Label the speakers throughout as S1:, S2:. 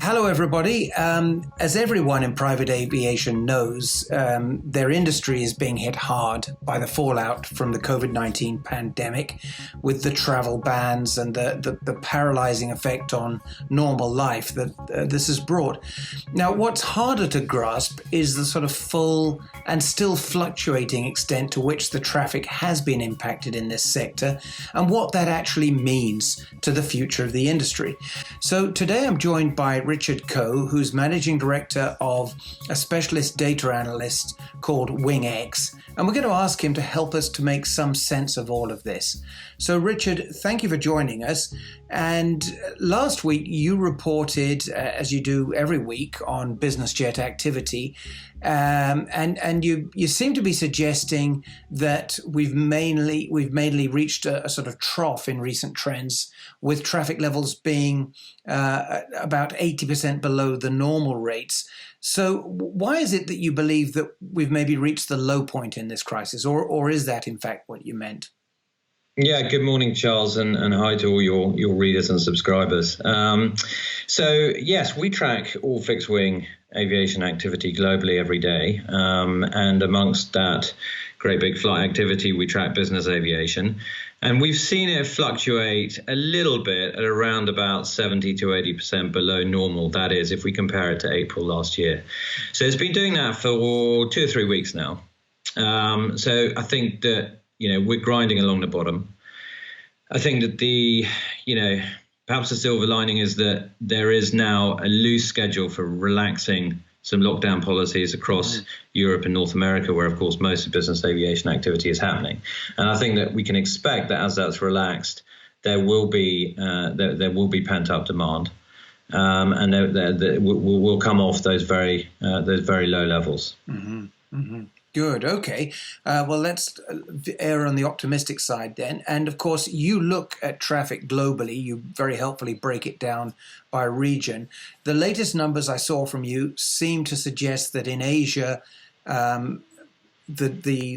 S1: Hello, everybody. As everyone in private aviation knows, their industry is being hit hard by the fallout from the COVID-19 pandemic, with the travel bans and the paralysing effect on normal life that this has brought. Now, what's harder to grasp is the sort of full and still fluctuating extent to which the traffic has been impacted in this sector and what that actually means to the future of the industry. So today I'm joined by Richard Coe, who's Managing Director of a specialist data analyst called WingX, and we're going to ask him to help us to make some sense of all of this. So Richard, thank you for joining us. And last week you reported, as you do every week, on business jet activity, and you seem to be suggesting that we've mainly reached a sort of trough in recent trends, with traffic levels being about 80% below the normal rates. So why is it that you believe that we've maybe reached the low point in this crisis, or is that in fact what you meant?
S2: Yeah, good morning, Charles, and hi to all your readers and subscribers. So, yes, we track all fixed-wing aviation activity globally every day. And amongst that great big flight activity, we track business aviation. And we've seen it fluctuate a little bit at around about 70 to 80% below normal. That is, if we compare it to April last year. So it's been doing that for 2 or 3 weeks now. So I think that we're grinding along the bottom. I think that perhaps the silver lining is that there is now a loose schedule for relaxing some lockdown policies across Europe and North America, where, of course, most of business aviation activity is happening. And I think that we can expect that as that's relaxed, there will be pent up demand, and we'll come off those very low levels.
S1: Mm-hmm. Mm-hmm. Good. Okay. Well, let's err on the optimistic side then. And of course, you look at traffic globally. You very helpfully break it down by region. The latest numbers I saw from you seem to suggest that in Asia, the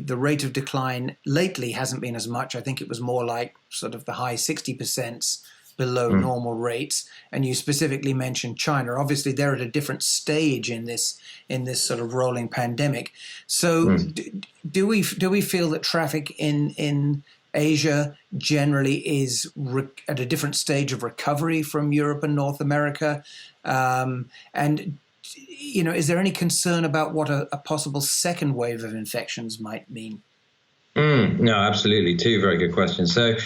S1: rate of decline lately hasn't been as much. I think it was more like sort of the high 60% below normal rates. And you specifically mentioned China. Obviously, they're at a different stage in this sort of rolling pandemic. So do we feel that traffic in Asia generally is at a different stage of recovery from Europe and North America? And is there any concern about what a possible second wave of infections might mean?
S2: No, absolutely. Two very good questions. So,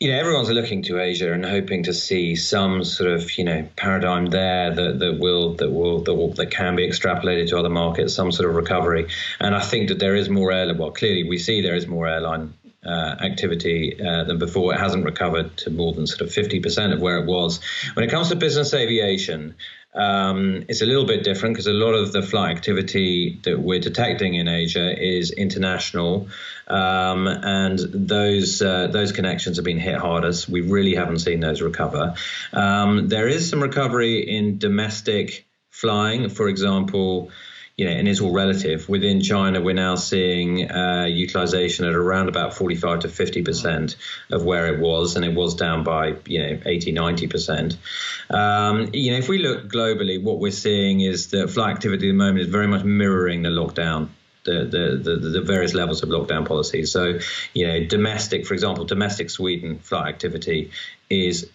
S2: everyone's looking to Asia and hoping to see some sort of, paradigm there that can be extrapolated to other markets, some sort of recovery. And I think that there is more clearly we see there is more airline activity than before. It hasn't recovered to more than sort of 50% of where it was. When it comes to business aviation, it's a little bit different because a lot of the flight activity that we're detecting in Asia is international, and those connections have been hit hardest. We really haven't seen those recover. There is some recovery in domestic flying, for example. And it's all relative. Within China, we're now seeing utilization at around about 45 to 50% of where it was, and it was down by 80, 90%. If we look globally, what we're seeing is that flight activity at the moment is very much mirroring the lockdown. The various levels of lockdown policies. So, domestic, for example, domestic Sweden flight activity is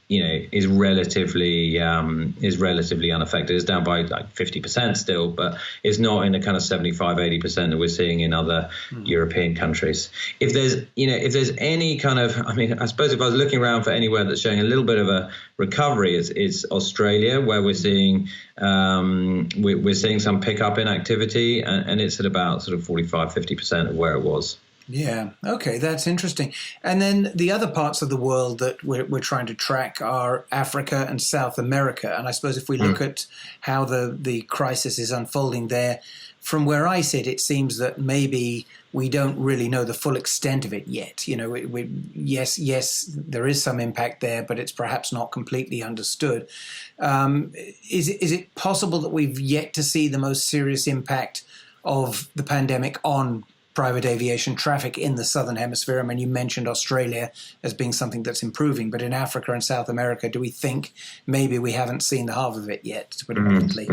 S2: relatively unaffected. It's down by like 50% still, but it's not in the kind of 75, 80% that we're seeing in other European countries. If there's any kind of, I suppose if I was looking around for anywhere that's showing a little bit of a recovery, it's Australia, where we're seeing some pickup in activity, and it's at about sort of 45, 50% of where it was.
S1: Yeah. Okay. That's interesting. And then the other parts of the world that we're trying to track are Africa and South America. And I suppose if we look at how the crisis is unfolding there, from where I sit, it seems that maybe we don't really know the full extent of it yet. Yes, there is some impact there, but it's perhaps not completely understood. Is it possible that we've yet to see the most serious impact of the pandemic on private aviation traffic in the Southern Hemisphere. I mean, you mentioned Australia as being something that's improving, but in Africa and South America, do we think maybe we haven't seen the half of it yet, to put it bluntly?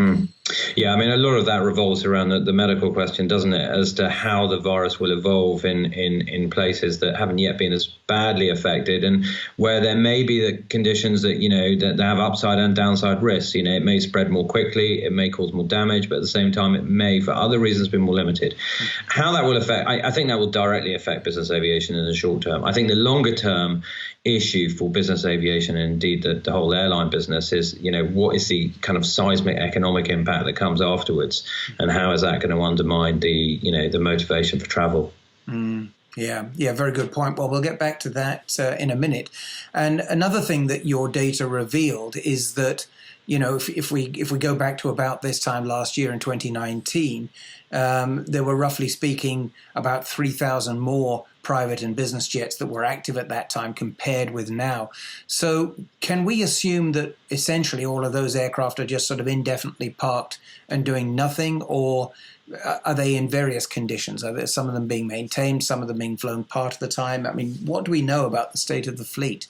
S2: Yeah, I mean, a lot of that revolves around the medical question, doesn't it, as to how the virus will evolve in places that haven't yet been as badly affected, and where there may be the conditions that, that have upside and downside risks. It may spread more quickly, it may cause more damage, but at the same time, it may, for other reasons, be more limited. How that will affect, I think that will directly affect business aviation in the short term. I think the longer term issue for business aviation, and indeed the whole airline business, is what is the kind of seismic economic impact that comes afterwards, and how is that going to undermine the motivation for travel?
S1: Yeah, very good point. Well, we'll get back to that in a minute. And another thing that your data revealed is that, if we go back to about this time last year in 2019, there were, roughly speaking, about 3,000 more private and business jets that were active at that time compared with now. So can we assume that essentially all of those aircraft are just sort of indefinitely parked and doing nothing, or are they in various conditions? Are there some of them being maintained, some of them being flown part of the time? I mean, what do we know about the state of the fleet?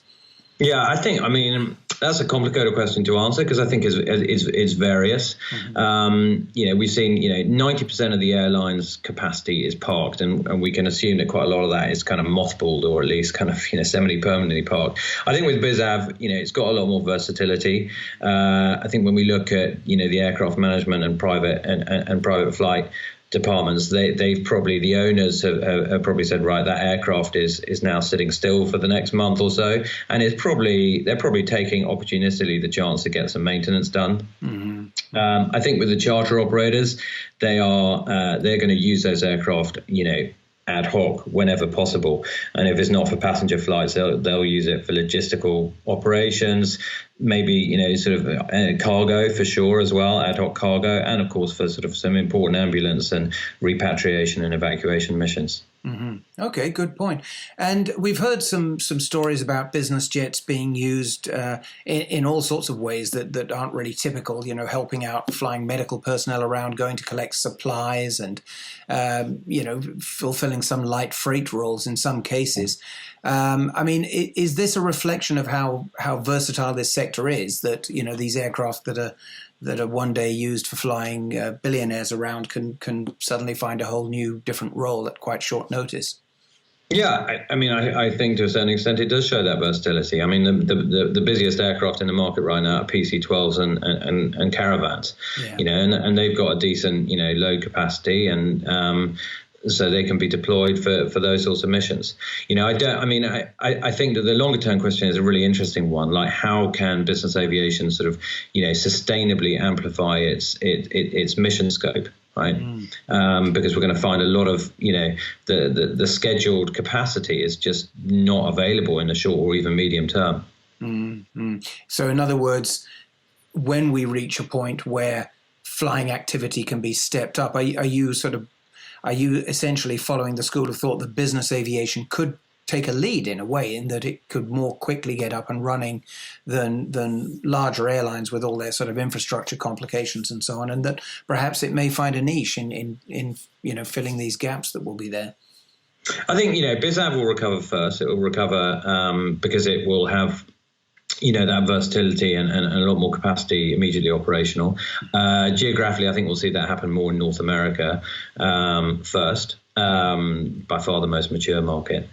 S2: Yeah, I mean, that's a complicated question to answer, because I think it's various. We've seen, 90% of the airline's capacity is parked, and we can assume that quite a lot of that is kind of mothballed, or at least kind of, semi-permanently parked. I think with BizAv, it's got a lot more versatility. I think when we look at, the aircraft management and private flight departments, they've probably, the owners have probably said, right, that aircraft is now sitting still for the next month or so, and they're probably taking opportunistically the chance to get some maintenance done. I think with the charter operators, they're going to use those aircraft, ad hoc whenever possible, and if it's not for passenger flights, they'll use it for logistical operations, maybe sort of cargo for sure as well, ad hoc cargo, and of course for sort of some important ambulance and repatriation and evacuation missions.
S1: Okay, good point. And we've heard some stories about business jets being used in all sorts of ways that aren't really typical, helping out, flying medical personnel around, going to collect supplies, and, fulfilling some light freight roles in some cases. I mean, is this a reflection of how versatile this sector is, that, these aircraft that are one day used for flying billionaires around can suddenly find a whole new different role at quite short notice?
S2: Yeah, I think to a certain extent it does show that versatility. I mean, the busiest aircraft in the market right now are PC-12s and Caravans, and they've got a decent, load capacity, and so they can be deployed for those sorts of missions. I think that the longer term question is a really interesting one. Like, how can business aviation sort of, sustainably amplify its mission scope? Right, because we're going to find a lot of, the scheduled capacity is just not available in the short or even medium term.
S1: So, in other words, when we reach a point where flying activity can be stepped up, are you essentially following the school of thought that business aviation could take a lead in a way, in that it could more quickly get up and running than larger airlines with all their sort of infrastructure complications and so on, and that perhaps it may find a niche in filling these gaps that will be there?
S2: I think, BizAv will recover first. It will recover because it will have that versatility and a lot more capacity immediately operational. Geographically, I think we'll see that happen more in North America first. By far the most mature market.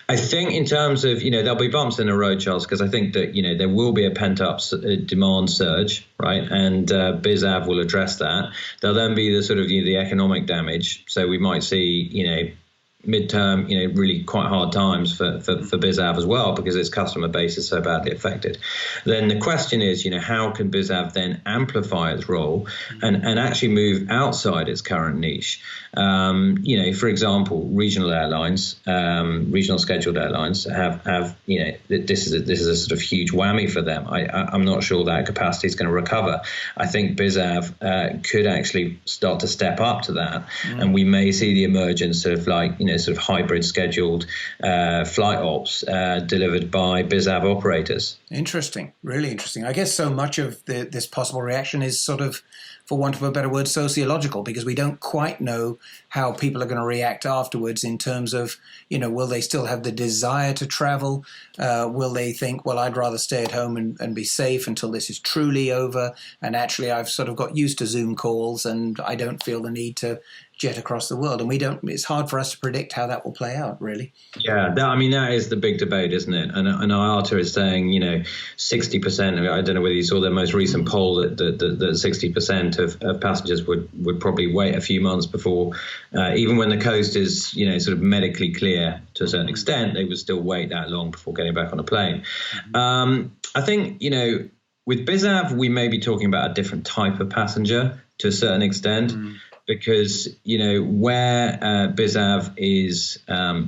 S2: I think in terms of, there'll be bumps in the road, Charles, because I think that, there will be a pent-up demand surge, right? And BizAv will address that. There'll then be the sort of, the economic damage. So we might see, midterm, really quite hard times for BizAv as well, because its customer base is so badly affected. Then the question is, how can BizAv then amplify its role and actually move outside its current niche? For example, regional airlines, regional scheduled airlines have this is a sort of huge whammy for them. I'm not sure that capacity is going to recover. I think BizAv could actually start to step up to that, and we may see the emergence of sort of hybrid scheduled flight ops delivered by BizAv operators.
S1: Interesting, really interesting. I guess so much of this possible reaction is sort of for want of a better word, sociological, because we don't quite know how people are going to react afterwards in terms of, will they still have the desire to travel? Will they think, well, I'd rather stay at home and be safe until this is truly over? And actually, I've sort of got used to Zoom calls and I don't feel the need to jet across the world. And it's hard for us to predict how that will play out, really.
S2: Yeah, that is the big debate, isn't it? And IATA is saying, 60%, I don't know whether you saw their most recent poll, that 60% of passengers would probably wait a few months before, even when the coast is, sort of medically clear to a certain extent, they would still wait that long before getting back on a plane. I think, with bizav, we may be talking about a different type of passenger to a certain extent. Because, where bizav is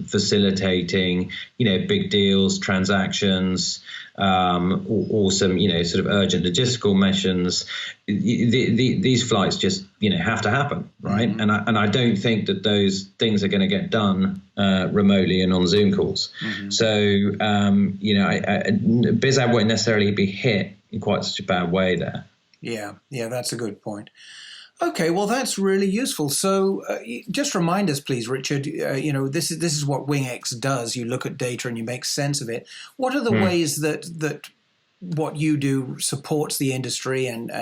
S2: facilitating, big deals, transactions, or some, sort of urgent logistical missions, these flights just, have to happen, right? And I don't think that those things are going to get done remotely and on Zoom calls. So, bizav won't necessarily be hit in quite such a bad way there.
S1: Yeah, that's a good point. Okay, well, that's really useful. So just remind us, please, Richard, this is what WingX does. You look at data and you make sense of it. What are the ways that what you do supports the industry and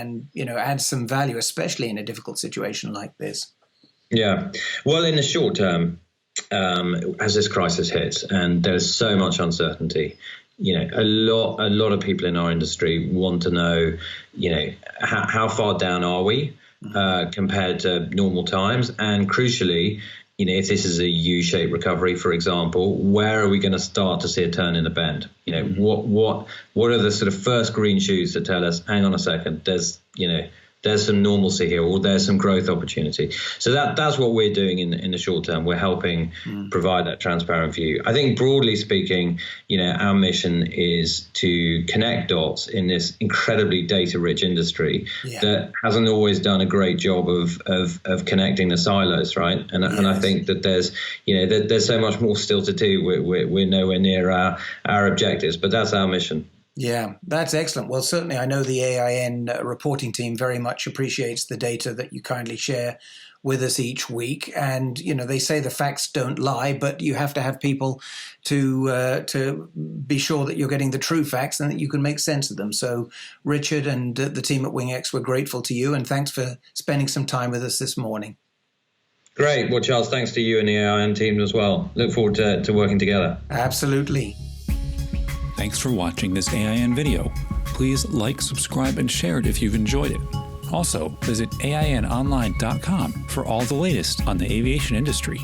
S1: adds some value, especially in a difficult situation like this?
S2: Yeah, well, in the short term, as this crisis hits and there's so much uncertainty, a lot of people in our industry want to know, how far down are we? Compared to normal times, and crucially, if this is a U-shaped recovery, for example, where are we going to start to see a turn in the bend? What are the sort of first green shoots that tell us, hang on a second, there's some normalcy here, or there's some growth opportunity. So that's what we're doing in the short term. We're helping provide that transparent view. I think broadly speaking, our mission is to connect dots in this incredibly data-rich industry that hasn't always done a great job of connecting the silos, right? And I think that there's so much more still to do. We're nowhere near our objectives, but that's our mission.
S1: Yeah, that's excellent. Well, certainly I know the AIN reporting team very much appreciates the data that you kindly share with us each week. And, they say the facts don't lie, but you have to have people to be sure that you're getting the true facts and that you can make sense of them. So Richard and the team at WingX, we're grateful to you. And thanks for spending some time with us this morning.
S2: Great. Well, Charles, thanks to you and the AIN team as well. Look forward to working together.
S1: Absolutely.
S3: Thanks for watching this AIN video. Please like, subscribe, and share it if you've enjoyed it. Also, visit AINonline.com for all the latest on the aviation industry.